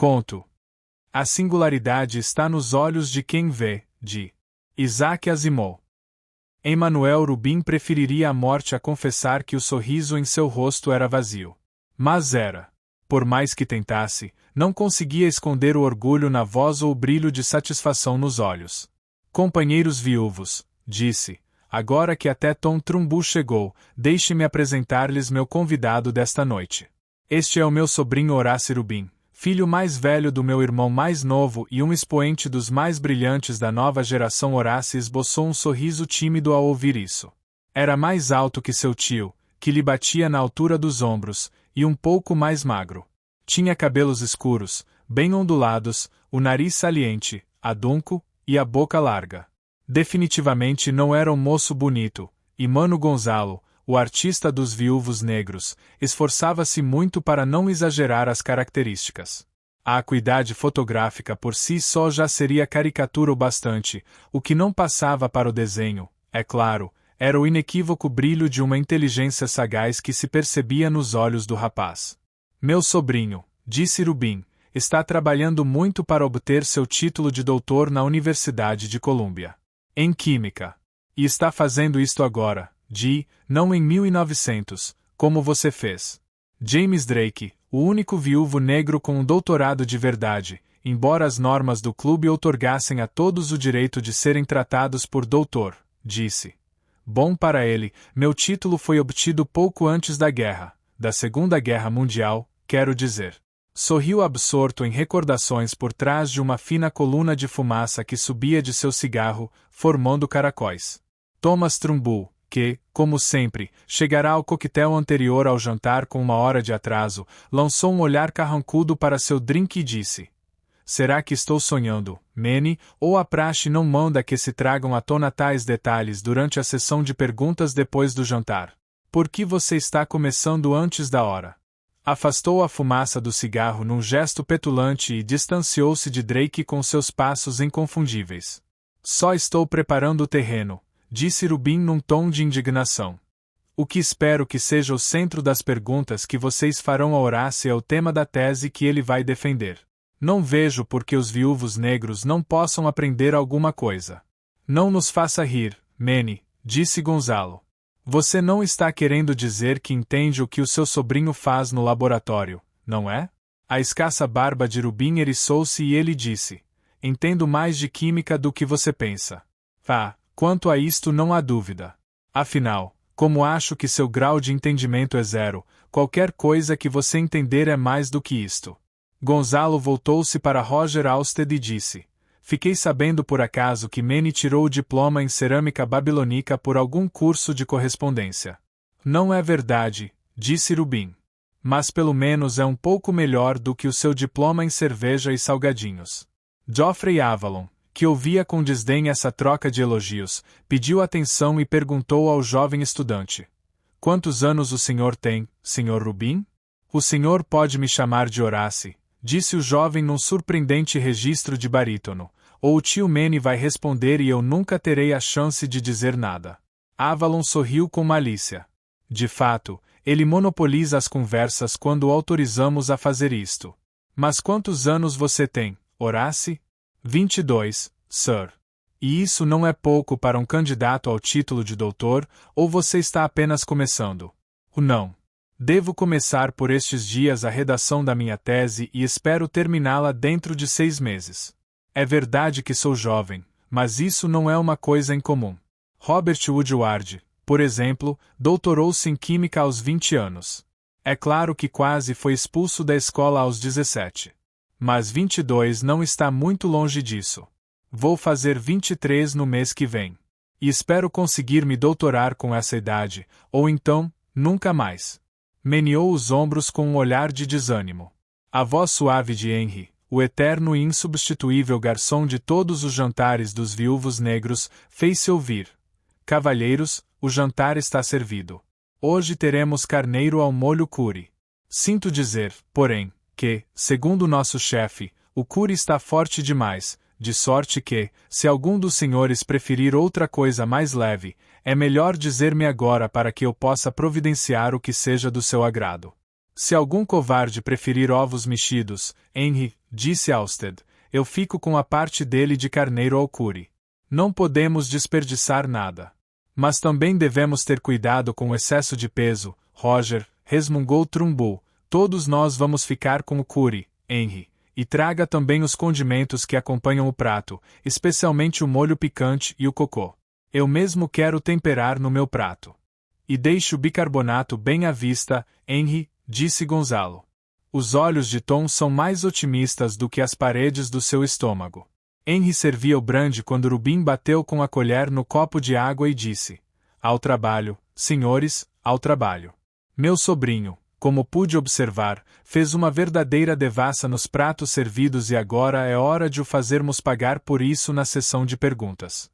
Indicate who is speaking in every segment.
Speaker 1: Conto. A singularidade está nos olhos de quem vê, de Isaac Asimov. Emmanuel Rubin preferiria a morte a confessar que o sorriso em seu rosto era vazio. Mas era. Por mais que tentasse, não conseguia esconder o orgulho na voz ou o brilho de satisfação nos olhos. Companheiros viúvos, disse, agora que até Tom Trumbull chegou, deixe-me apresentar-lhes meu convidado desta noite. Este é o meu sobrinho Horace Rubin, filho mais velho do meu irmão mais novo e um expoente dos mais brilhantes da nova geração. Horace esboçou um sorriso tímido ao ouvir isso. Era mais alto que seu tio, que lhe batia na altura dos ombros, e um pouco mais magro. Tinha cabelos escuros, bem ondulados, o nariz saliente, adunco, e a boca larga. Definitivamente não era um moço bonito, e Mano Gonzalo, o artista dos viúvos negros, esforçava-se muito para não exagerar as características. A acuidade fotográfica por si só já seria caricatura o bastante, o que não passava para o desenho, é claro, era o inequívoco brilho de uma inteligência sagaz que se percebia nos olhos do rapaz. Meu sobrinho, disse Rubin, está trabalhando muito para obter seu título de doutor na Universidade de Colômbia. Em Química. E está fazendo isto agora, não em 1900, como você fez. James Drake, o único viúvo negro com um doutorado de verdade, embora as normas do clube outorgassem a todos o direito de serem tratados por doutor, disse. Bom para ele, meu título foi obtido pouco antes da guerra, da Segunda Guerra Mundial, quero dizer. Sorriu absorto em recordações por trás de uma fina coluna de fumaça que subia de seu cigarro, formando caracóis. Thomas Trumbull, que, como sempre, chegará ao coquetel anterior ao jantar com 1 hora de atraso, lançou um olhar carrancudo para seu drink e disse: será que estou sonhando, Manny, ou a praxe não manda que se tragam à tona tais detalhes durante a sessão de perguntas depois do jantar? Por que você está começando antes da hora? Afastou a fumaça do cigarro num gesto petulante e distanciou-se de Drake com seus passos inconfundíveis. Só estou preparando o terreno, disse Rubin num tom de indignação. O que espero que seja o centro das perguntas que vocês farão a Horace é o tema da tese que ele vai defender. Não vejo por que os viúvos negros não possam aprender alguma coisa. Não nos faça rir, Manny, disse Gonzalo. Você não está querendo dizer que entende o que o seu sobrinho faz no laboratório, não é? A escassa barba de Rubin eriçou-se e ele disse: entendo mais de química do que você pensa. Quanto a isto não há dúvida. Afinal, como acho que seu grau de entendimento é 0, qualquer coisa que você entender é mais do que isto. Gonzalo voltou-se para Roger Alsted e disse: fiquei sabendo por acaso que Manny tirou o diploma em cerâmica babilônica por algum curso de correspondência. Não é verdade, disse Rubin. Mas pelo menos é um pouco melhor do que o seu diploma em cerveja e salgadinhos. Geoffrey Avalon, que ouvia com desdém essa troca de elogios, pediu atenção e perguntou ao jovem estudante: quantos anos o senhor tem, Sr. Rubin? O senhor pode me chamar de Horace, disse o jovem num surpreendente registro de barítono, ou o tio Manny vai responder e eu nunca terei a chance de dizer nada. Avalon sorriu com malícia. De fato, ele monopoliza as conversas quando o autorizamos a fazer isto. Mas quantos anos você tem, Horace? 22, Sir. E isso não é pouco para um candidato ao título de doutor, ou você está apenas começando? Não. Devo começar por estes dias a redação da minha tese e espero terminá-la dentro de 6 meses. É verdade que sou jovem, mas isso não é uma coisa incomum. Robert Woodward, por exemplo, doutorou-se em Química aos 20 anos. É claro que quase foi expulso da escola aos 17. Mas 22 não está muito longe disso. Vou fazer 23 no mês que vem. E espero conseguir me doutorar com essa idade, ou então, nunca mais. Meneou os ombros com um olhar de desânimo. A voz suave de Henry, o eterno e insubstituível garçom de todos os jantares dos viúvos negros, fez-se ouvir. Cavalheiros, o jantar está servido. Hoje teremos carneiro ao molho curry. Sinto dizer, porém, que, segundo nosso chefe, o curry está forte demais, de sorte que, se algum dos senhores preferir outra coisa mais leve, é melhor dizer-me agora para que eu possa providenciar o que seja do seu agrado. Se algum covarde preferir ovos mexidos, Henry, disse Halstead, eu fico com a parte dele de carneiro ao curry. Não podemos desperdiçar nada. Mas também devemos ter cuidado com o excesso de peso, Roger, resmungou Trumbull. Todos nós vamos ficar com o curry, Henry. E traga também os condimentos que acompanham o prato, especialmente o molho picante e o cocô. Eu mesmo quero temperar no meu prato. E deixe o bicarbonato bem à vista, Henry, disse Gonzalo. Os olhos de Tom são mais otimistas do que as paredes do seu estômago. Henry servia o brandy quando Rubin bateu com a colher no copo de água e disse: Ao trabalho, senhores, ao trabalho. Meu sobrinho, como pude observar, fez uma verdadeira devassa nos pratos servidos e agora é hora de o fazermos pagar por isso na sessão de perguntas.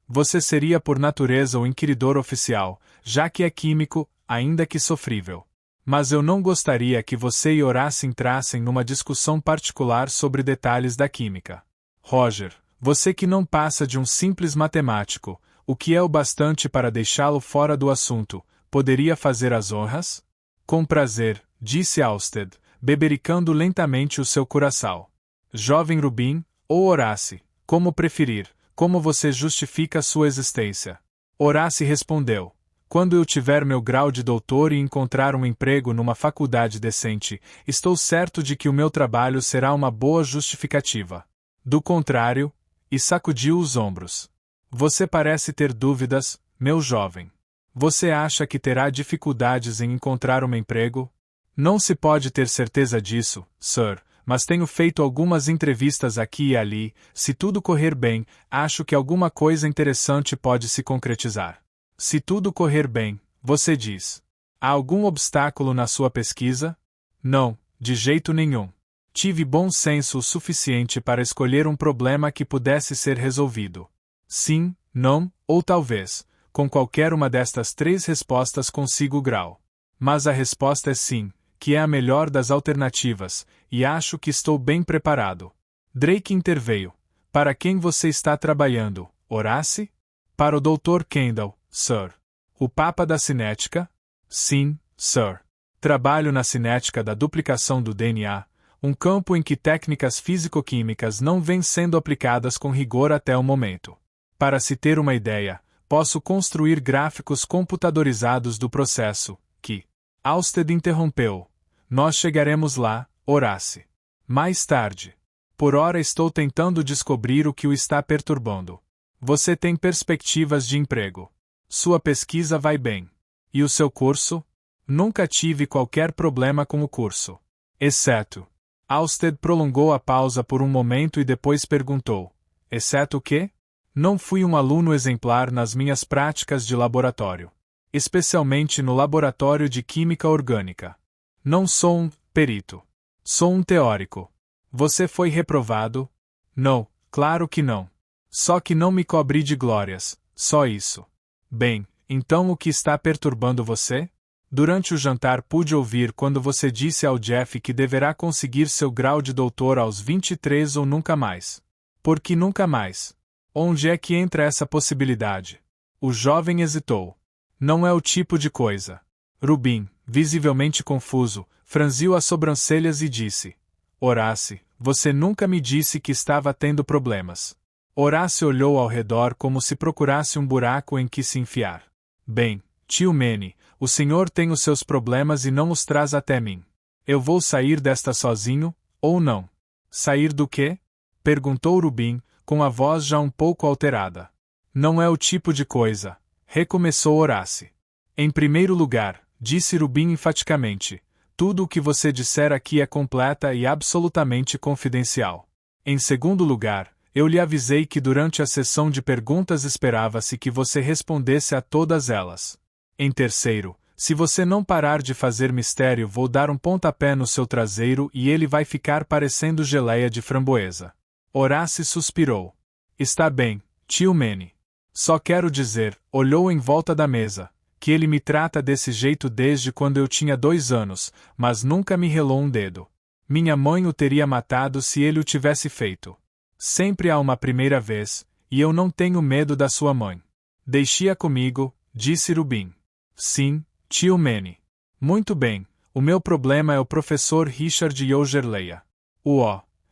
Speaker 1: Você seria por natureza o inquiridor oficial, já que é químico, ainda que sofrível. Mas eu não gostaria que você e Horace entrassem numa discussão particular sobre detalhes da química. Roger, você que não passa de um simples matemático, o que é o bastante para deixá-lo fora do assunto, poderia fazer as honras? Com prazer, disse Halstead, bebericando lentamente o seu curaçao. Jovem Rubin, ou Horace, como preferir, como você justifica sua existência? Horace respondeu: Quando eu tiver meu grau de doutor e encontrar um emprego numa faculdade decente, estou certo de que o meu trabalho será uma boa justificativa. Do contrário, e sacudiu os ombros. Você parece ter dúvidas, meu jovem. Você acha que terá dificuldades em encontrar um emprego? Não se pode ter certeza disso, Sir, mas tenho feito algumas entrevistas aqui e ali. Se tudo correr bem, acho que alguma coisa interessante pode se concretizar. Se tudo correr bem, você diz. Há algum obstáculo na sua pesquisa? Não, de jeito nenhum. Tive bom senso o suficiente para escolher um problema que pudesse ser resolvido. Sim, não, ou talvez. Com qualquer uma destas três respostas consigo o grau. Mas a resposta é sim, que é a melhor das alternativas, e acho que estou bem preparado. Drake interveio. Para quem você está trabalhando, Horace? Para o Dr. Kendall, Sir. O Papa da Cinética? Sim, Sir. Trabalho na cinética da duplicação do DNA, um campo em que técnicas físico-químicas não vêm sendo aplicadas com rigor até o momento. Para se ter uma ideia, posso construir gráficos computadorizados do processo, que... Halstead interrompeu. Nós chegaremos lá, Horace. Mais tarde. Por ora estou tentando descobrir o que o está perturbando. Você tem perspectivas de emprego. Sua pesquisa vai bem. E o seu curso? Nunca tive qualquer problema com o curso. Exceto. Halstead prolongou a pausa por um momento e depois perguntou. Exceto o quê? Não fui um aluno exemplar nas minhas práticas de laboratório. Especialmente no laboratório de química orgânica. Não sou um perito. Sou um teórico. Você foi reprovado? Não, claro que não. Só que não me cobri de glórias, só isso. Bem, então o que está perturbando você? Durante o jantar pude ouvir quando você disse ao Jeff que deverá conseguir seu grau de doutor aos 23 ou nunca mais. Por que nunca mais? Onde é que entra essa possibilidade? O jovem hesitou. Não é o tipo de coisa. Rubin, visivelmente confuso, franziu as sobrancelhas e disse: Horace, você nunca me disse que estava tendo problemas. Horace olhou ao redor como se procurasse um buraco em que se enfiar. Bem, tio Manny, o senhor tem os seus problemas e não os traz até mim. Eu vou sair desta sozinho, ou não? Sair do quê? Perguntou Rubin, com a voz já um pouco alterada. Não é o tipo de coisa, recomeçou Horace. Em primeiro lugar, disse Rubin enfaticamente, tudo o que você disser aqui é completa e absolutamente confidencial. Em segundo lugar, eu lhe avisei que durante a sessão de perguntas esperava-se que você respondesse a todas elas. Em terceiro, se você não parar de fazer mistério, vou dar um pontapé no seu traseiro e ele vai ficar parecendo geleia de framboesa. Horace suspirou. Está bem, tio Manny. Só quero dizer, olhou em volta da mesa, que ele me trata desse jeito desde quando eu tinha 2 anos, mas nunca me relou um dedo. Minha mãe o teria matado se ele o tivesse feito. Sempre há uma primeira vez, e eu não tenho medo da sua mãe. Deixe-a comigo, disse Rubin. Sim, tio Manny. Muito bem, o meu problema é o professor Richard Yogerleia.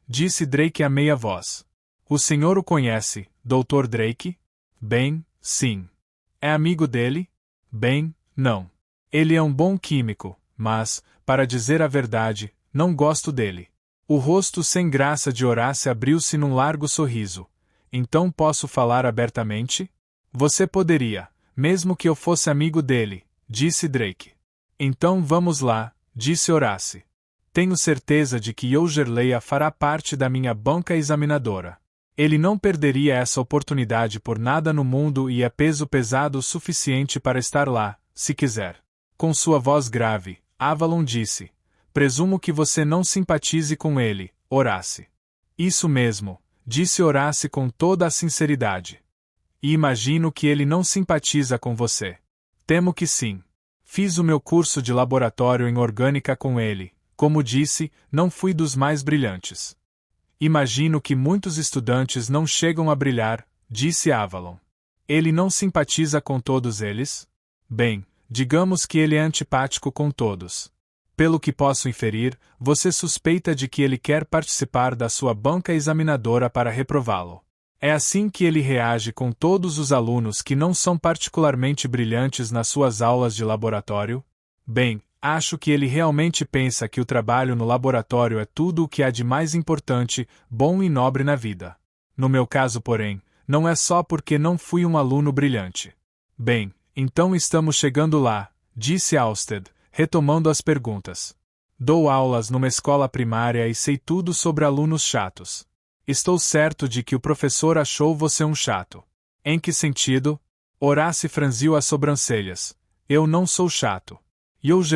Speaker 1: Disse Drake a meia voz. O senhor o conhece, Dr. Drake? Bem, sim. É amigo dele? Bem, não. Ele é um bom químico, mas, para dizer a verdade, não gosto dele. O rosto sem graça de Horace abriu-se num largo sorriso. Então posso falar abertamente? Você poderia, mesmo que eu fosse amigo dele, disse Drake. Então vamos lá, disse Horace. Tenho certeza de que Leia fará parte da minha banca examinadora. Ele não perderia essa oportunidade por nada no mundo e é peso pesado o suficiente para estar lá, se quiser. Com sua voz grave, Avalon disse. Presumo que você não simpatize com ele, Horace. Isso mesmo, disse Horace com toda a sinceridade. E imagino que ele não simpatiza com você. Temo que sim. Fiz o meu curso de laboratório em orgânica com ele. Como disse, não fui dos mais brilhantes. Imagino que muitos estudantes não chegam a brilhar, disse Avalon. Ele não simpatiza com todos eles? Bem, digamos que ele é antipático com todos. Pelo que posso inferir, você suspeita de que ele quer participar da sua banca examinadora para reprová-lo. É assim que ele reage com todos os alunos que não são particularmente brilhantes nas suas aulas de laboratório? Bem, acho que ele realmente pensa que o trabalho no laboratório é tudo o que há de mais importante, bom e nobre na vida. No meu caso, porém, não é só porque não fui um aluno brilhante. Bem, então estamos chegando lá, disse Halstead, retomando as perguntas. Dou aulas numa escola primária e sei tudo sobre alunos chatos. Estou certo de que o professor achou você um chato. Em que sentido? Horace franziu as sobrancelhas. Eu não sou chato.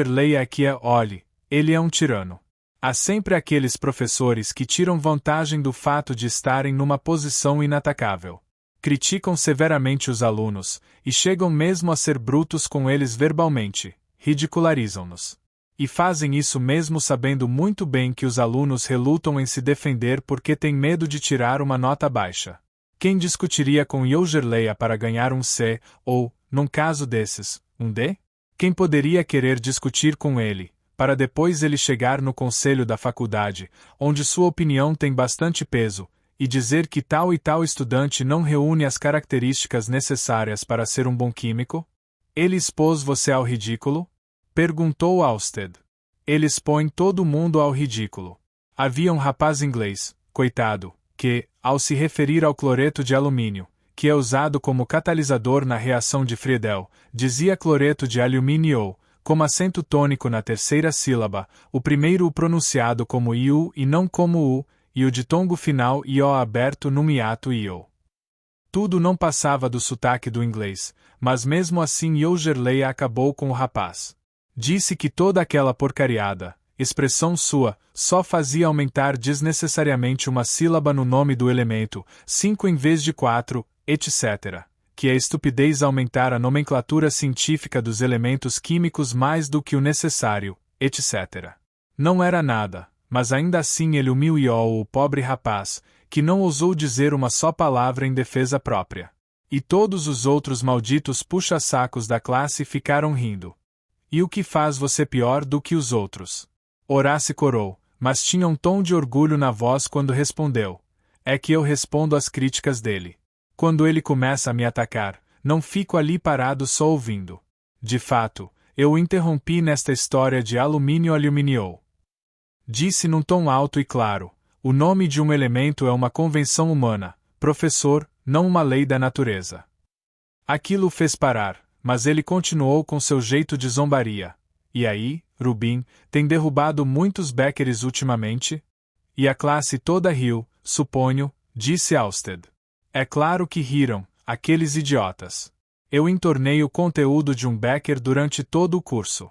Speaker 1: Leia é que olhe, ele é um tirano. Há sempre aqueles professores que tiram vantagem do fato de estarem numa posição inatacável. Criticam severamente os alunos, e chegam mesmo a ser brutos com eles verbalmente, ridicularizam-nos. E fazem isso mesmo sabendo muito bem que os alunos relutam em se defender porque têm medo de tirar uma nota baixa. Quem discutiria com Leia para ganhar um C, ou, num caso desses, um D? Quem poderia querer discutir com ele, para depois ele chegar no conselho da faculdade, onde sua opinião tem bastante peso, e dizer que tal e tal estudante não reúne as características necessárias para ser um bom químico? Ele expôs você ao ridículo? Perguntou Halstead. Ele expõe todo mundo ao ridículo. Havia um rapaz inglês, coitado, que, ao se referir ao cloreto de alumínio, que é usado como catalisador na reação de Friedel, dizia cloreto de alumínio, como acento tônico na terceira sílaba, o primeiro o pronunciado como iu e não como u, e o ditongo final io aberto no hiato io. Tudo não passava do sotaque do inglês, mas mesmo assim Leia acabou com o rapaz. Disse que toda aquela porcariada, expressão sua, só fazia aumentar desnecessariamente uma sílaba no nome do elemento, 5 em vez de 4, etc., que é estupidez aumentar a nomenclatura científica dos elementos químicos mais do que o necessário, etc. Não era nada, mas ainda assim ele humilhou o pobre rapaz, que não ousou dizer uma só palavra em defesa própria. E todos os outros malditos puxa-sacos da classe ficaram rindo. E o que faz você pior do que os outros? Horace corou, mas tinha um tom de orgulho na voz quando respondeu. É que eu respondo às críticas dele. Quando ele começa a me atacar, não fico ali parado só ouvindo. De fato, eu o interrompi nesta história de alumínio. Disse num tom alto e claro, o nome de um elemento é uma convenção humana, professor, não uma lei da natureza. Aquilo o fez parar, mas ele continuou com seu jeito de zombaria. E aí, Rubin, tem derrubado muitos Beckers ultimamente? E a classe toda riu, suponho, disse Halstead. É claro que riram, aqueles idiotas. Eu entornei o conteúdo de um Becker durante todo o curso.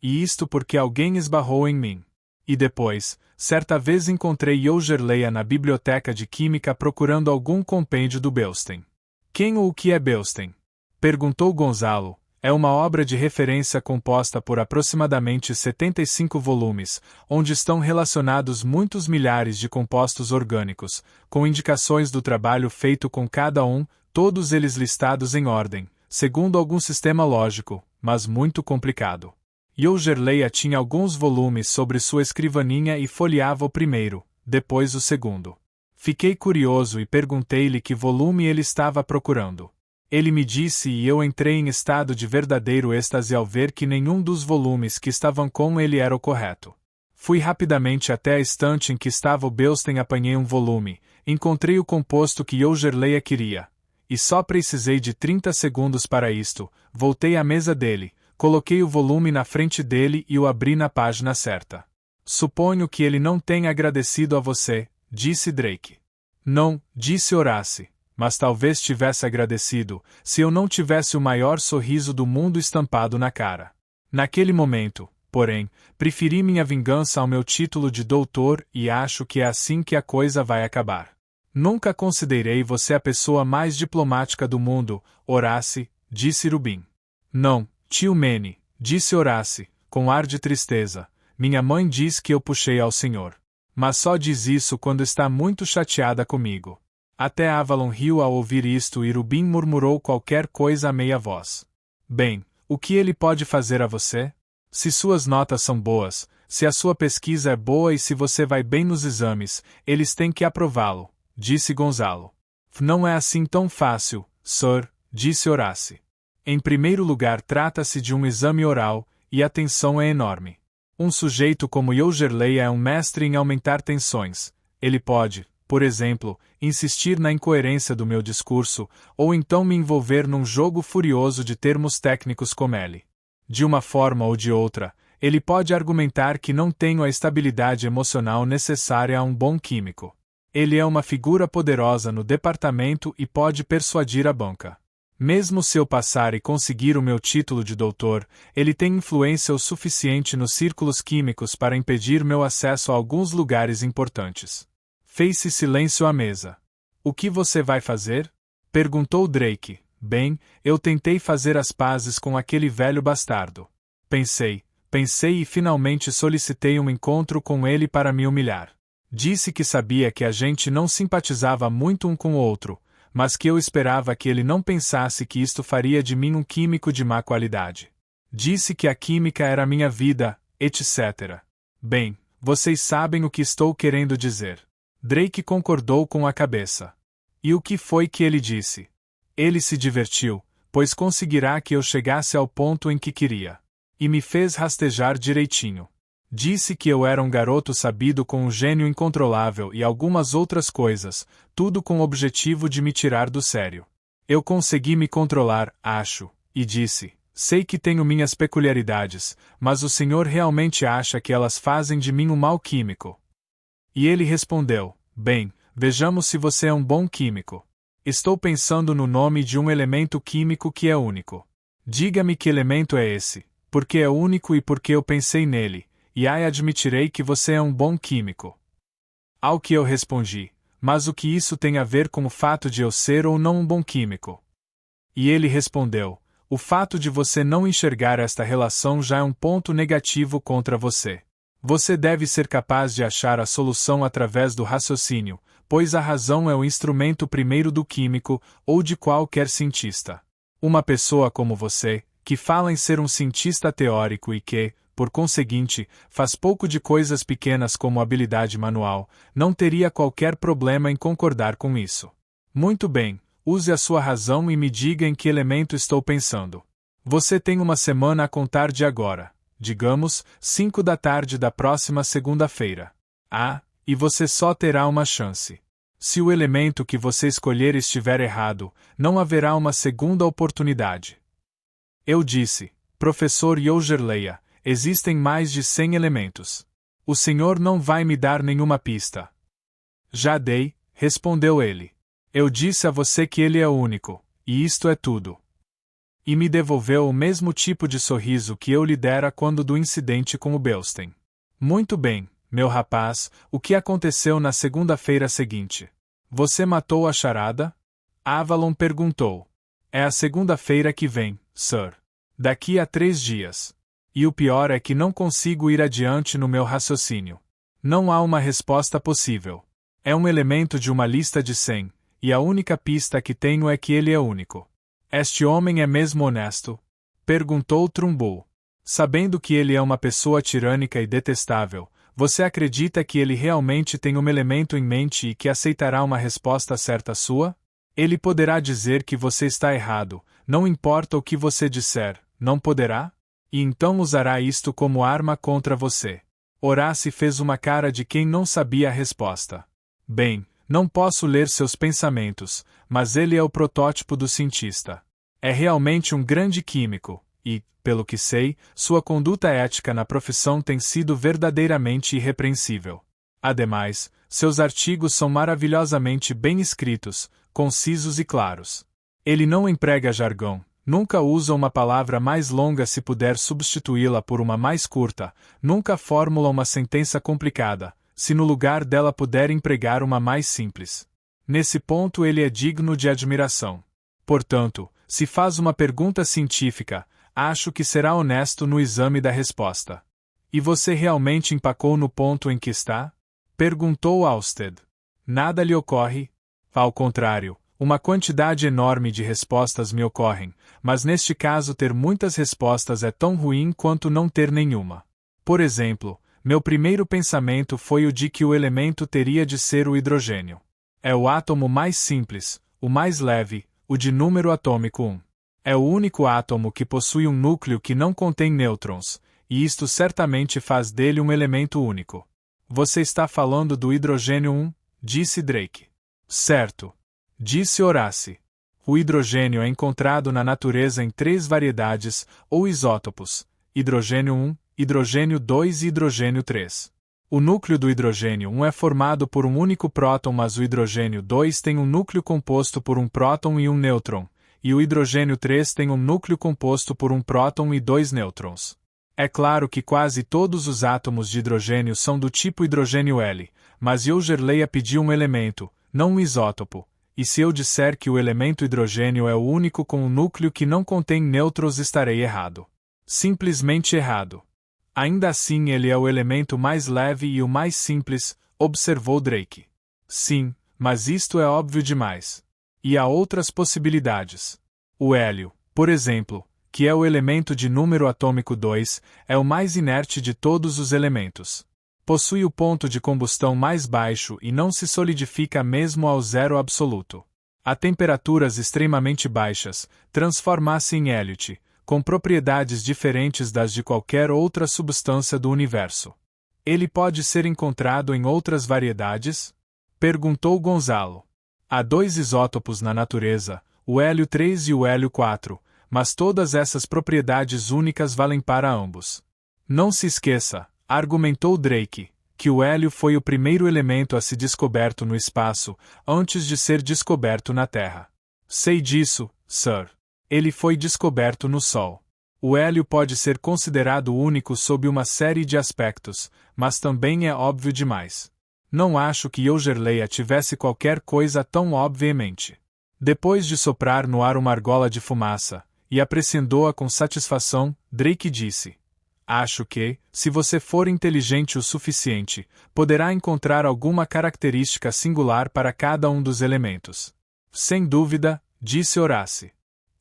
Speaker 1: E isto porque alguém esbarrou em mim. E depois, certa vez encontrei Leia na biblioteca de Química procurando algum compêndio do Bellstein. Quem ou o que é Bellstein? Perguntou Gonzalo. É uma obra de referência composta por aproximadamente 75 volumes, onde estão relacionados muitos milhares de compostos orgânicos, com indicações do trabalho feito com cada um, todos eles listados em ordem, segundo algum sistema lógico, mas muito complicado. Yogerleia tinha alguns volumes sobre sua escrivaninha e folheava o primeiro, depois o segundo. Fiquei curioso e perguntei-lhe que volume ele estava procurando. Ele me disse e eu entrei em estado de verdadeiro êxtase ao ver que nenhum dos volumes que estavam com ele era o correto. Fui rapidamente até a estante em que estava o Beusten e apanhei um volume, encontrei o composto que Yogerleia queria. E só precisei de 30 segundos para isto, voltei à mesa dele, coloquei o volume na frente dele e o abri na página certa. Suponho que ele não tenha agradecido a você, disse Drake. Não, disse Horace, mas talvez tivesse agradecido, se eu não tivesse o maior sorriso do mundo estampado na cara. Naquele momento, porém, preferi minha vingança ao meu título de doutor e acho que é assim que a coisa vai acabar. Nunca considerei você a pessoa mais diplomática do mundo, Horace, disse Rubin. Não, tio Manny, disse Horace, com ar de tristeza. Minha mãe diz que eu puxei ao senhor. Mas só diz isso quando está muito chateada comigo. Até Avalon riu ao ouvir isto e Rubin murmurou qualquer coisa a meia voz. Bem, o que ele pode fazer a você? Se suas notas são boas, se a sua pesquisa é boa e se você vai bem nos exames, eles têm que aprová-lo, disse Gonzalo. Não é assim tão fácil, sir, disse Horace. Em primeiro lugar trata-se de um exame oral, e a tensão é enorme. Um sujeito como Yogerleia é um mestre em aumentar tensões. Ele pode, por exemplo, insistir na incoerência do meu discurso, ou então me envolver num jogo furioso de termos técnicos como ele. De uma forma ou de outra, ele pode argumentar que não tenho a estabilidade emocional necessária a um bom químico. Ele é uma figura poderosa no departamento e pode persuadir a banca. Mesmo se eu passar e conseguir o meu título de doutor, ele tem influência o suficiente nos círculos químicos para impedir meu acesso a alguns lugares importantes. Fez-se silêncio à mesa. O que você vai fazer? Perguntou Drake. Bem, eu tentei fazer as pazes com aquele velho bastardo. Pensei e finalmente solicitei um encontro com ele para me humilhar. Disse que sabia que a gente não simpatizava muito um com o outro, mas que eu esperava que ele não pensasse que isto faria de mim um químico de má qualidade. Disse que a química era minha vida, etc. Bem, vocês sabem o que estou querendo dizer. Drake concordou com a cabeça. E o que foi que ele disse? Ele se divertiu, pois conseguirá que eu chegasse ao ponto em que queria. E me fez rastejar direitinho. Disse que eu era um garoto sabido com um gênio incontrolável e algumas outras coisas, tudo com o objetivo de me tirar do sério. Eu consegui me controlar, acho, e disse, sei que tenho minhas peculiaridades, mas o senhor realmente acha que elas fazem de mim um mau químico? E ele respondeu, bem, vejamos se você é um bom químico. Estou pensando no nome de um elemento químico que é único. Diga-me que elemento é esse, porque é único e porque eu pensei nele. E admitirei que você é um bom químico. Ao que eu respondi, mas o que isso tem a ver com o fato de eu ser ou não um bom químico? E ele respondeu, o fato de você não enxergar esta relação já é um ponto negativo contra você. Você deve ser capaz de achar a solução através do raciocínio, pois a razão é o instrumento primeiro do químico ou de qualquer cientista. Uma pessoa como você, que fala em ser um cientista teórico e que, por conseguinte, faz pouco de coisas pequenas como habilidade manual, não teria qualquer problema em concordar com isso. Muito bem, use a sua razão e me diga em que elemento estou pensando. Você tem uma semana a contar de agora, digamos, 5 da tarde da próxima segunda-feira. E você só terá uma chance. Se o elemento que você escolher estiver errado, não haverá uma segunda oportunidade. Eu disse, professor Yogerleia, existem mais de 100 elementos. O senhor não vai me dar nenhuma pista. Já dei, respondeu ele. Eu disse a você que ele é único, e isto é tudo. E me devolveu o mesmo tipo de sorriso que eu lhe dera quando do incidente com o Beusten. Muito bem, meu rapaz, o que aconteceu na segunda-feira seguinte? Você matou a charada? Avalon perguntou. É a segunda-feira que vem, sir. Daqui a 3 dias. E o pior é que não consigo ir adiante no meu raciocínio. Não há uma resposta possível. É um elemento de uma lista de 100, e a única pista que tenho é que ele é único. Este homem é mesmo honesto? Perguntou Trumbull. Sabendo que ele é uma pessoa tirânica e detestável, você acredita que ele realmente tem um elemento em mente e que aceitará uma resposta certa sua? Ele poderá dizer que você está errado, não importa o que você disser, não poderá? E então usará isto como arma contra você. Horace fez uma cara de quem não sabia a resposta. Bem, não posso ler seus pensamentos, mas ele é o protótipo do cientista. É realmente um grande químico, e, pelo que sei, sua conduta ética na profissão tem sido verdadeiramente irrepreensível. Ademais, seus artigos são maravilhosamente bem escritos, concisos e claros. Ele não emprega jargão, nunca usa uma palavra mais longa se puder substituí-la por uma mais curta, nunca formula uma sentença complicada, se no lugar dela puder empregar uma mais simples. Nesse ponto ele é digno de admiração. Portanto, se faz uma pergunta científica, acho que será honesto no exame da resposta. E você realmente empacou no ponto em que está? Perguntou Halstead. Nada lhe ocorre? Ao contrário, uma quantidade enorme de respostas me ocorrem, mas neste caso ter muitas respostas é tão ruim quanto não ter nenhuma. Por exemplo, meu primeiro pensamento foi o de que o elemento teria de ser o hidrogênio. É o átomo mais simples, o mais leve, o de número atômico 1. É o único átomo que possui um núcleo que não contém nêutrons, e isto certamente faz dele um elemento único. Você está falando do hidrogênio 1? Disse Drake. Certo. Disse Horace. O hidrogênio é encontrado na natureza em 3 variedades, ou isótopos: hidrogênio 1, hidrogênio 2 e hidrogênio 3. O núcleo do hidrogênio 1 é formado por um único próton, mas o hidrogênio 2 tem um núcleo composto por um próton e um nêutron, e o hidrogênio 3 tem um núcleo composto por um próton e 2 nêutrons. É claro que quase todos os átomos de hidrogênio são do tipo hidrogênio L, mas Leia pediu um elemento, não um isótopo, e se eu disser que o elemento hidrogênio é o único com um núcleo que não contém nêutrons, estarei errado. Simplesmente errado. Ainda assim ele é o elemento mais leve e o mais simples, observou Drake. Sim, mas isto é óbvio demais. E há outras possibilidades. O hélio, por exemplo, que é o elemento de número atômico 2, é o mais inerte de todos os elementos. Possui o ponto de combustão mais baixo e não se solidifica mesmo ao zero absoluto. A temperaturas extremamente baixas, transforma-se em hélite, com propriedades diferentes das de qualquer outra substância do universo. Ele pode ser encontrado em outras variedades? Perguntou Gonzalo. Há 2 isótopos na natureza, o hélio 3 e o hélio 4, mas todas essas propriedades únicas valem para ambos. Não se esqueça, argumentou Drake, que o hélio foi o primeiro elemento a ser descoberto no espaço, antes de ser descoberto na Terra. Sei disso, Sir. Ele foi descoberto no Sol. O hélio pode ser considerado único sob uma série de aspectos, mas também é óbvio demais. Não acho que Leia tivesse qualquer coisa tão óbvia em mente. Depois de soprar no ar uma argola de fumaça, e apreciando-a com satisfação, Drake disse: acho que, se você for inteligente o suficiente, poderá encontrar alguma característica singular para cada um dos elementos. Sem dúvida, disse Horace.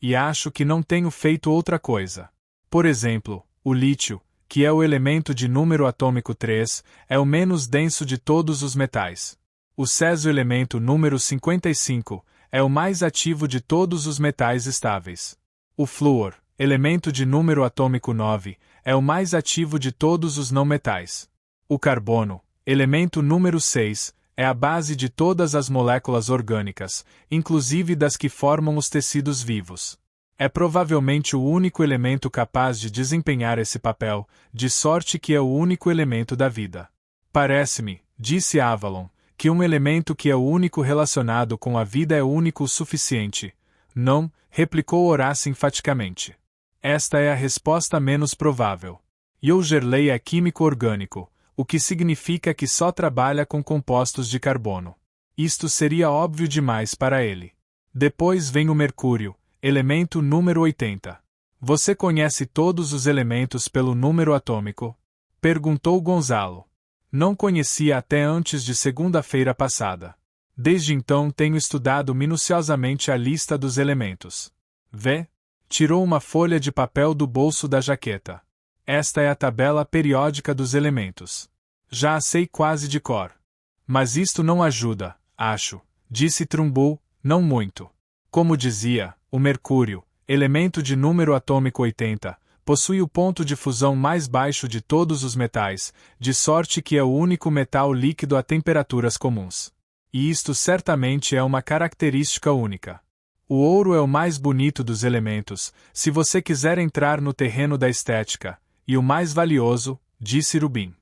Speaker 1: E acho que não tenho feito outra coisa. Por exemplo, o lítio, que é o elemento de número atômico 3, é o menos denso de todos os metais. O césio, elemento número 55, é o mais ativo de todos os metais estáveis. O flúor, elemento de número atômico 9, é o mais ativo de todos os não metais. O carbono, elemento número 6, é a base de todas as moléculas orgânicas, inclusive das que formam os tecidos vivos. É provavelmente o único elemento capaz de desempenhar esse papel, de sorte que é o único elemento da vida. Parece-me, disse Avalon, que um elemento que é o único relacionado com a vida é único o suficiente. Não, replicou Horace enfaticamente. Esta é a resposta menos provável. Leia é químico orgânico, o que significa que só trabalha com compostos de carbono. Isto seria óbvio demais para ele. Depois vem o mercúrio, elemento número 80. Você conhece todos os elementos pelo número atômico? Perguntou Gonzalo. Não conhecia até antes de segunda-feira passada. Desde então tenho estudado minuciosamente a lista dos elementos. Vê? Tirou uma folha de papel do bolso da jaqueta. Esta é a tabela periódica dos elementos. Já a sei quase de cor. Mas isto não ajuda, acho, disse Trumbull, não muito. Como dizia, o mercúrio, elemento de número atômico 80, possui o ponto de fusão mais baixo de todos os metais, de sorte que é o único metal líquido a temperaturas comuns. E isto certamente é uma característica única. O ouro é o mais bonito dos elementos, se você quiser entrar no terreno da estética, e o mais valioso, disse Rubin.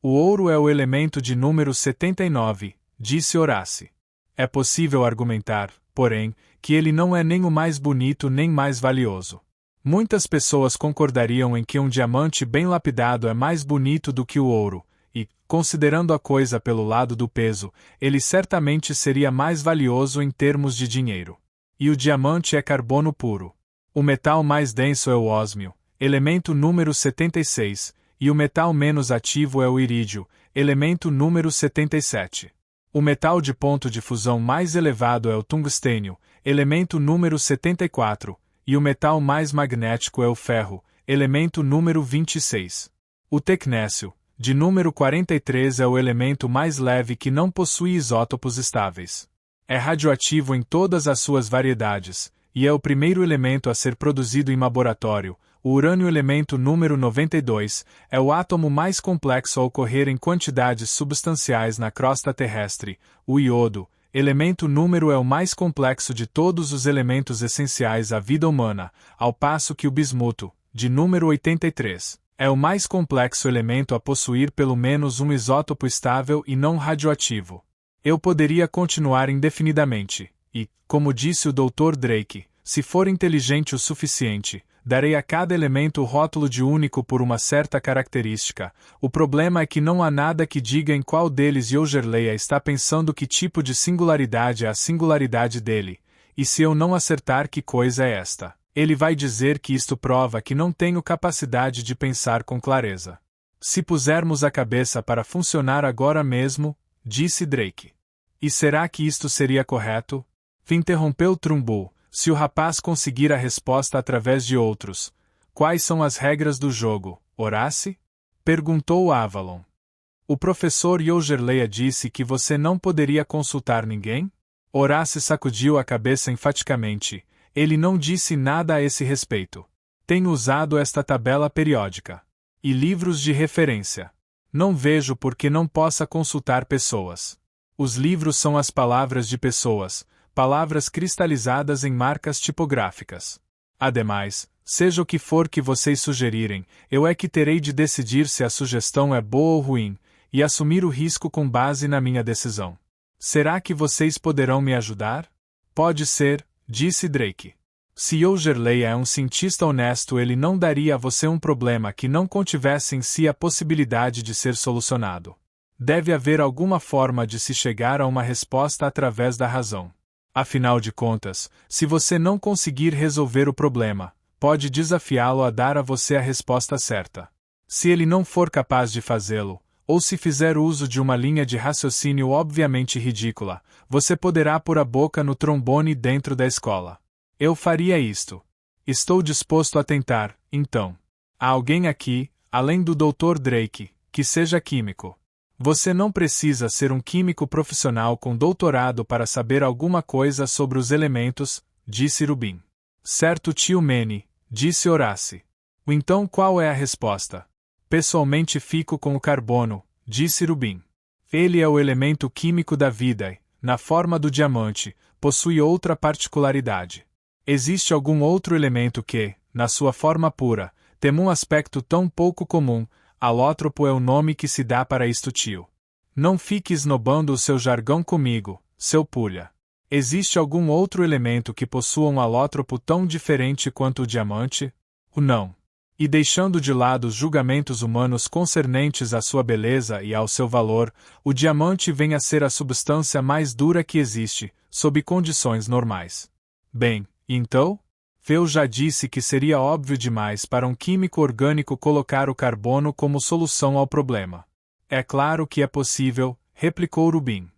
Speaker 1: O ouro é o elemento de número 79, disse Horace. É possível argumentar, porém, que ele não é nem o mais bonito nem mais valioso. Muitas pessoas concordariam em que um diamante bem lapidado é mais bonito do que o ouro, e, considerando a coisa pelo lado do peso, ele certamente seria mais valioso em termos de dinheiro. E o diamante é carbono puro. O metal mais denso é o ósmio, elemento número 76, e o metal menos ativo é o irídio, elemento número 77. O metal de ponto de fusão mais elevado é o tungstênio, elemento número 74, e o metal mais magnético é o ferro, elemento número 26. O tecnécio, de número 43, é o elemento mais leve que não possui isótopos estáveis. É radioativo em todas as suas variedades, e é o primeiro elemento a ser produzido em laboratório. O urânio, elemento número 92, é o átomo mais complexo a ocorrer em quantidades substanciais na crosta terrestre. O iodo, elemento número, é o mais complexo de todos os elementos essenciais à vida humana, ao passo que o bismuto, de número 83, é o mais complexo elemento a possuir pelo menos um isótopo estável e não radioativo. Eu poderia continuar indefinidamente, e, como disse o Dr. Drake, se for inteligente o suficiente, darei a cada elemento o rótulo de único por uma certa característica. O problema é que não há nada que diga em qual deles Yogerleia está pensando que tipo de singularidade é a singularidade dele, e se eu não acertar que coisa é esta, ele vai dizer que isto prova que não tenho capacidade de pensar com clareza. Se pusermos a cabeça para funcionar agora mesmo, disse Drake. E será que isto seria correto? Interrompeu Trumbull. Se o rapaz conseguir a resposta através de outros, quais são as regras do jogo, Horace? Perguntou Avalon. O professor Yogerleia disse que você não poderia consultar ninguém? Horace sacudiu a cabeça enfaticamente. Ele não disse nada a esse respeito. Tenho usado esta tabela periódica. E livros de referência. Não vejo por que não possa consultar pessoas. Os livros são as palavras de pessoas, palavras cristalizadas em marcas tipográficas. Ademais, seja o que for que vocês sugerirem, eu é que terei de decidir se a sugestão é boa ou ruim, e assumir o risco com base na minha decisão. Será que vocês poderão me ajudar? Pode ser, disse Drake. Se Yogerleia é um cientista honesto, ele não daria a você um problema que não contivesse em si a possibilidade de ser solucionado. Deve haver alguma forma de se chegar a uma resposta através da razão. Afinal de contas, se você não conseguir resolver o problema, pode desafiá-lo a dar a você a resposta certa. Se ele não for capaz de fazê-lo, ou se fizer uso de uma linha de raciocínio obviamente ridícula, você poderá pôr a boca no trombone dentro da escola. Eu faria isto. Estou disposto a tentar, então. Há alguém aqui, além do Dr. Drake, que seja químico. Você não precisa ser um químico profissional com doutorado para saber alguma coisa sobre os elementos, disse Rubin. Certo, tio Manny, disse Horace. Então qual é a resposta? Pessoalmente fico com o carbono, disse Rubin. Ele é o elemento químico da vida e, na forma do diamante, possui outra particularidade. Existe algum outro elemento que, na sua forma pura, tem um aspecto tão pouco comum? Alótropo é o nome que se dá para isto, tio. Não fique esnobando o seu jargão comigo, seu pulha. Existe algum outro elemento que possua um alótropo tão diferente quanto o diamante? O não. E deixando de lado os julgamentos humanos concernentes à sua beleza e ao seu valor, o diamante vem a ser a substância mais dura que existe, sob condições normais. Bem, então? Eu já disse que seria óbvio demais para um químico orgânico colocar o carbono como solução ao problema. É claro que é possível, replicou Rubin.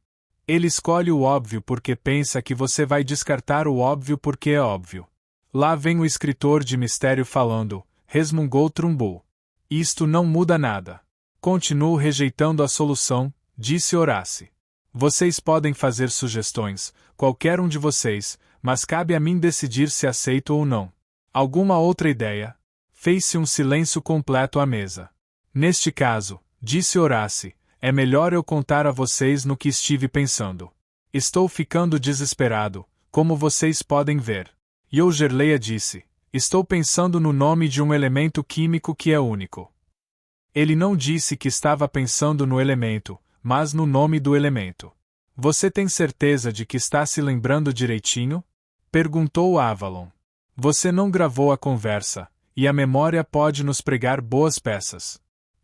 Speaker 1: Ele escolhe o óbvio porque pensa que você vai descartar o óbvio porque é óbvio. Lá vem o escritor de mistério falando, resmungou Trumbull. Isto não muda nada. Continuo rejeitando a solução, disse Horace. Vocês podem fazer sugestões, qualquer um de vocês, mas cabe a mim decidir se aceito ou não. Alguma outra ideia? Fez-se um silêncio completo à mesa. Neste caso, disse Horace, é melhor eu contar a vocês no que estive pensando. Estou ficando desesperado, como vocês podem ver. E Gerleia disse, estou pensando no nome de um elemento químico que é único. Ele não disse que estava pensando no elemento, mas no nome do elemento. Você tem certeza de que está se lembrando direitinho? Perguntou Avalon. Você não gravou a conversa, e a memória pode nos pregar boas peças.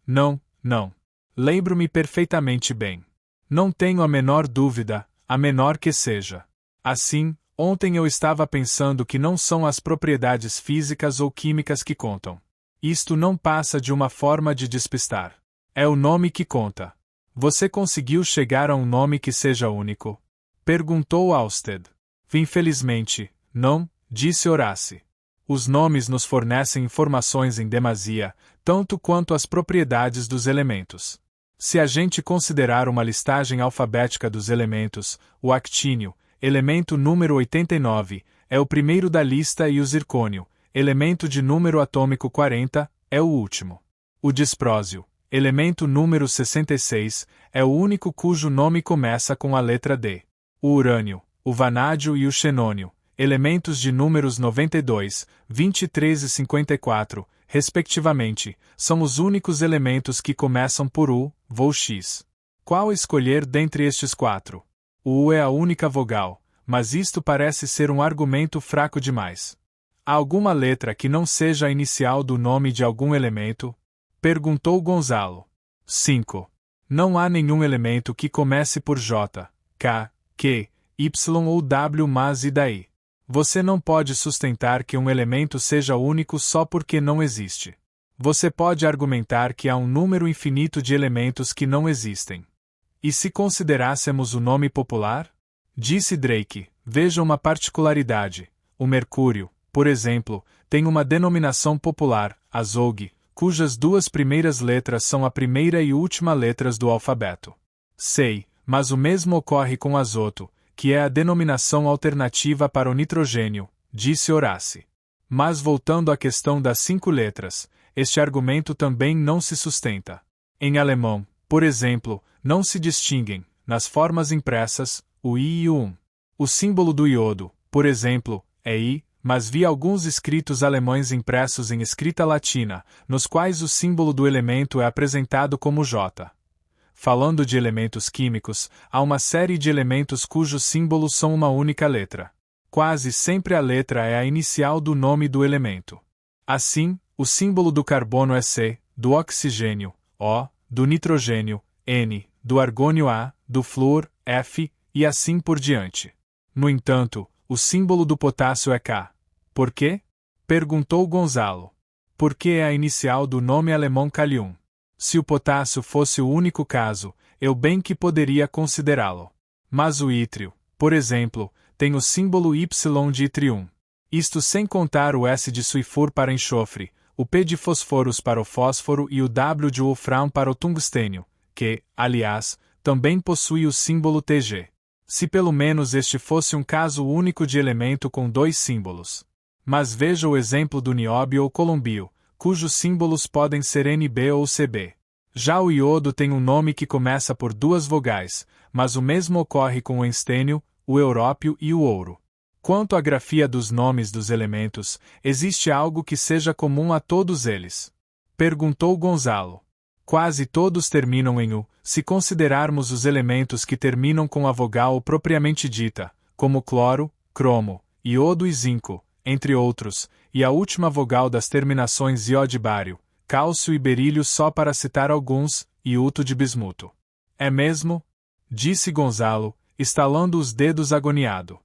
Speaker 1: Não. Lembro-me perfeitamente bem. Não tenho a menor dúvida, a menor que seja. Assim, ontem eu estava pensando que não são as propriedades físicas ou químicas que contam. Isto não passa de uma forma de despistar. É o nome que conta. Você conseguiu chegar a um nome que seja único? Perguntou Halstead. Infelizmente, não, disse Horace. Os nomes nos fornecem informações em demasia, tanto quanto as propriedades dos elementos. Se a gente considerar uma listagem alfabética dos elementos, o actínio, elemento número 89, é o primeiro da lista e o zircônio, elemento de número atômico 40, é o último. O disprósio, elemento número 66, é o único cujo nome começa com a letra D. O urânio, o vanádio e o xenônio, elementos de números 92, 23 e 54, respectivamente, são os únicos elementos que começam por U, vou X. Qual escolher dentre estes quatro? O U é a única vogal, mas isto parece ser um argumento fraco demais. Há alguma letra que não seja a inicial do nome de algum elemento? Perguntou Gonzalo. 5. Não há nenhum elemento que comece por J, K, Q, Y ou W, mas e daí? Você não pode sustentar que um elemento seja único só porque não existe. Você pode argumentar que há um número infinito de elementos que não existem. E se considerássemos o nome popular? Disse Drake, veja uma particularidade. O mercúrio, por exemplo, tem uma denominação popular, azougue, cujas duas primeiras letras são a primeira e última letras do alfabeto. Sei, mas o mesmo ocorre com azoto, que é a denominação alternativa para o nitrogênio, disse Horace. Mas voltando à questão das 5 letras, este argumento também não se sustenta. Em alemão, por exemplo, não se distinguem, nas formas impressas, o I e o um. O símbolo do iodo, por exemplo, é I, mas vi alguns escritos alemães impressos em escrita latina, nos quais o símbolo do elemento é apresentado como J. Falando de elementos químicos, há uma série de elementos cujos símbolos são uma única letra. Quase sempre a letra é a inicial do nome do elemento. Assim, o símbolo do carbono é C, do oxigênio, O, do nitrogênio, N, do argônio A, do flúor, F, e assim por diante. No entanto, o símbolo do potássio é K. Por quê? Perguntou Gonzalo. Porque é a inicial do nome alemão Kalium. Se o potássio fosse o único caso, eu bem que poderia considerá-lo. Mas o ítrio, por exemplo, tem o símbolo Y de itrium. Isto sem contar o S de sulfuro para enxofre, o P de fosforos para o fósforo e o W de wolfram para o tungstênio, que, aliás, também possui o símbolo Tg. Se pelo menos este fosse um caso único de elemento com 2 símbolos. Mas veja o exemplo do nióbio ou colombio, cujos símbolos podem ser NB ou CB. Já o iodo tem um nome que começa por 2 vogais, mas o mesmo ocorre com o estênio, o európio e o ouro. Quanto à grafia dos nomes dos elementos, existe algo que seja comum a todos eles? Perguntou Gonzalo. Quase todos terminam em U, se considerarmos os elementos que terminam com a vogal propriamente dita, como cloro, cromo, iodo e zinco, entre outros, e a última vogal das terminações iode bário, cálcio e berílio só para citar alguns, e uto de bismuto. É mesmo? Disse Gonzalo, estalando os dedos agoniado.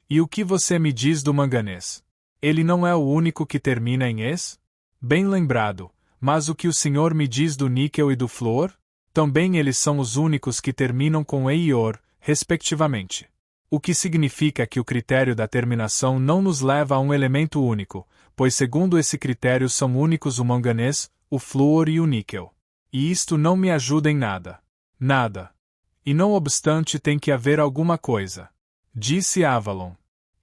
Speaker 1: E o que você me diz do manganês? Ele não é o único que termina em es? Bem lembrado. Mas o que o senhor me diz do níquel e do flúor? Também eles são os únicos que terminam com E e OR, respectivamente. O que significa que o critério da terminação não nos leva a um elemento único, pois segundo esse critério são únicos o manganês, o flúor e o níquel. E isto não me ajuda em nada. Nada. E não obstante tem que haver alguma coisa. Disse Avalon.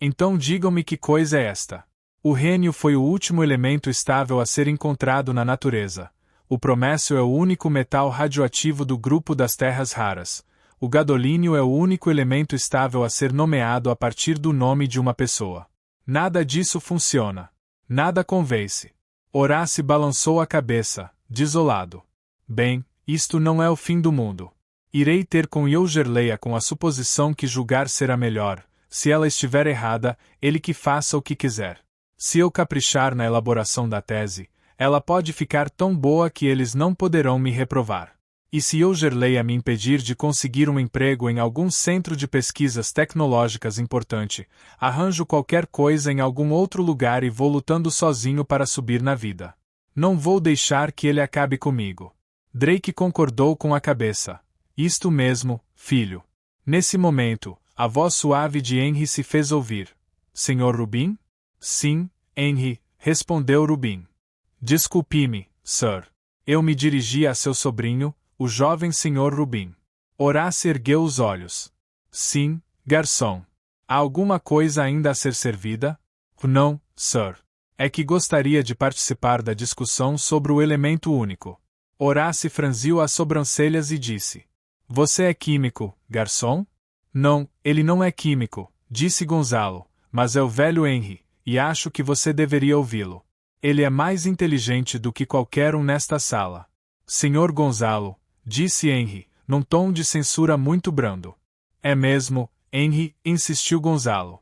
Speaker 1: Então digam-me que coisa é esta. O rênio foi o último elemento estável a ser encontrado na natureza. O promécio é o único metal radioativo do grupo das terras raras. O gadolínio é o único elemento estável a ser nomeado a partir do nome de uma pessoa. Nada disso funciona. Nada convence. Horace balançou a cabeça, desolado. Bem, isto não é o fim do mundo. Irei ter com Yoggerleia com a suposição que julgar será melhor. Se ela estiver errada, ele que faça o que quiser. Se eu caprichar na elaboração da tese, ela pode ficar tão boa que eles não poderão me reprovar. E se Yoggerleia me impedir de conseguir um emprego em algum centro de pesquisas tecnológicas importante, arranjo qualquer coisa em algum outro lugar e vou lutando sozinho para subir na vida. Não vou deixar que ele acabe comigo. Drake concordou com a cabeça. Isto mesmo, filho. Nesse momento, a voz suave de Henry se fez ouvir. Senhor Rubin? Sim, Henry, respondeu Rubin. Desculpe-me, sir. Eu me dirigi a seu sobrinho, o jovem senhor Rubin. Horace ergueu os olhos. Sim, garçom. Há alguma coisa ainda a ser servida? Não, sir. É que gostaria de participar da discussão sobre o elemento único. Horace franziu as sobrancelhas e disse. Você é químico, garçom? Não, ele não é químico, disse Gonzalo, mas é o velho Henry, e acho que você deveria ouvi-lo. Ele é mais inteligente do que qualquer um nesta sala. Senhor Gonzalo, disse Henry, num tom de censura muito brando. É mesmo, Henry, insistiu Gonzalo.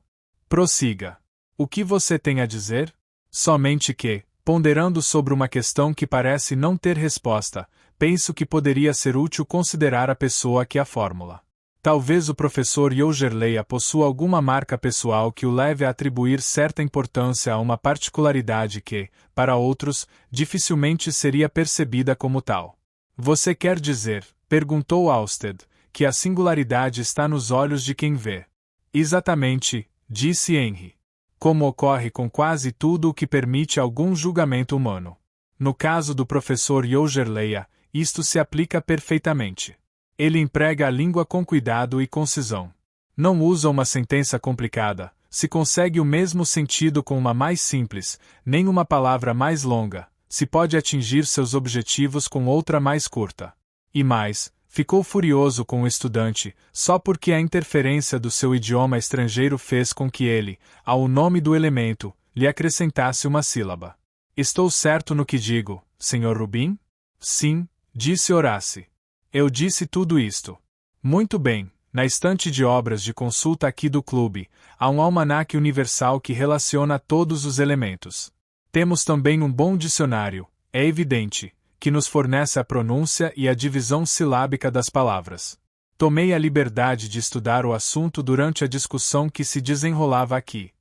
Speaker 1: Prossiga. O que você tem a dizer? Somente que, ponderando sobre uma questão que parece não ter resposta, penso que poderia ser útil considerar a pessoa que a fórmula. Talvez o professor Yoggerleia possua alguma marca pessoal que o leve a atribuir certa importância a uma particularidade que, para outros, dificilmente seria percebida como tal. Você quer dizer, perguntou Halstead, que a singularidade está nos olhos de quem vê. Exatamente, disse Henry. Como ocorre com quase tudo o que permite algum julgamento humano. No caso do professor Yoggerleia, isto se aplica perfeitamente. Ele emprega a língua com cuidado e concisão. Não usa uma sentença complicada, se consegue o mesmo sentido com uma mais simples, nem uma palavra mais longa, se pode atingir seus objetivos com outra mais curta. E mais, ficou furioso com o estudante, só porque a interferência do seu idioma estrangeiro fez com que ele, ao nome do elemento, lhe acrescentasse uma sílaba. Estou certo no que digo, Sr. Rubin? Sim, disse Horace. Eu disse tudo isto. Muito bem, na estante de obras de consulta aqui do clube, há um almanaque universal que relaciona todos os elementos. Temos também um bom dicionário, é evidente, que nos fornece a pronúncia e a divisão silábica das palavras. Tomei a liberdade de estudar o assunto durante a discussão que se desenrolava aqui.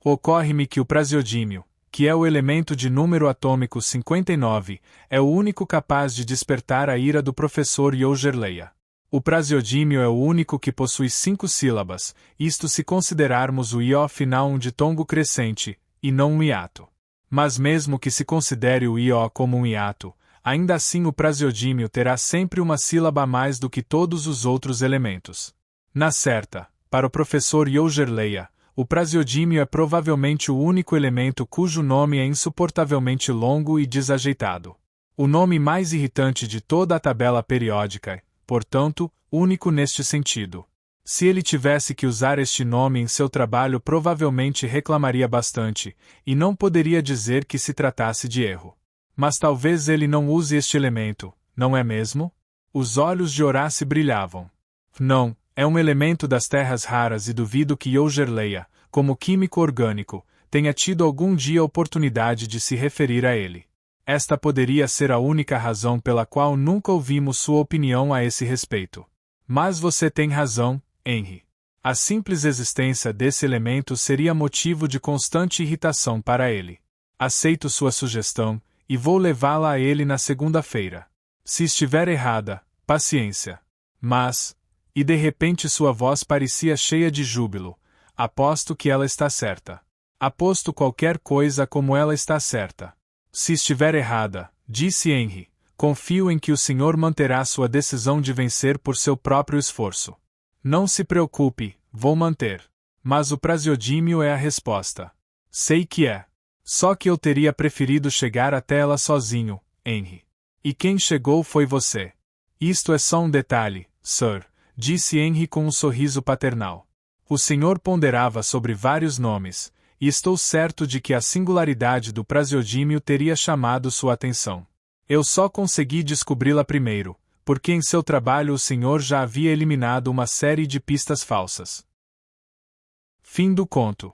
Speaker 1: Ocorre-me que o praseodímio, que é o elemento de número atômico 59, é o único capaz de despertar a ira do professor Yoggerleia. O praseodímio é o único que possui 5 sílabas, isto se considerarmos o ió final um ditongo crescente, e não um hiato. Mas mesmo que se considere o ió como um hiato, ainda assim o praseodímio terá sempre uma sílaba a mais do que todos os outros elementos. Na certa, para o professor Yoggerleia, o praseodímio é provavelmente o único elemento cujo nome é insuportavelmente longo e desajeitado. O nome mais irritante de toda a tabela periódica é, portanto, único neste sentido. Se ele tivesse que usar este nome em seu trabalho, provavelmente reclamaria bastante, e não poderia dizer que se tratasse de erro. Mas talvez ele não use este elemento, não é mesmo? Os olhos de Horace brilhavam. Não. É um elemento das terras raras e duvido que Yoggerleia, como químico orgânico, tenha tido algum dia a oportunidade de se referir a ele. Esta poderia ser a única razão pela qual nunca ouvimos sua opinião a esse respeito. Mas você tem razão, Henry. A simples existência desse elemento seria motivo de constante irritação para ele. Aceito sua sugestão, e vou levá-la a ele na segunda-feira. Se estiver errada, paciência. Mas... E de repente sua voz parecia cheia de júbilo. Aposto que ela está certa. Aposto qualquer coisa como ela está certa. Se estiver errada, disse Henry, confio em que o senhor manterá sua decisão de vencer por seu próprio esforço. Não se preocupe, vou manter. Mas o Prasiodímio é a resposta. Sei que é. Só que eu teria preferido chegar até ela sozinho, Henry. E quem chegou foi você. Isto é só um detalhe, Sir, disse Henry com um sorriso paternal. O senhor ponderava sobre vários nomes, e estou certo de que a singularidade do Prasiodímio teria chamado sua atenção. Eu só consegui descobri-la primeiro, porque em seu trabalho o senhor já havia eliminado uma série de pistas falsas. Fim do conto.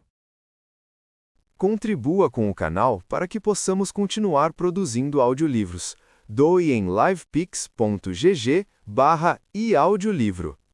Speaker 2: Contribua com o canal para que possamos continuar produzindo audiolivros. Doe em livepix.gg/eaudiolivro.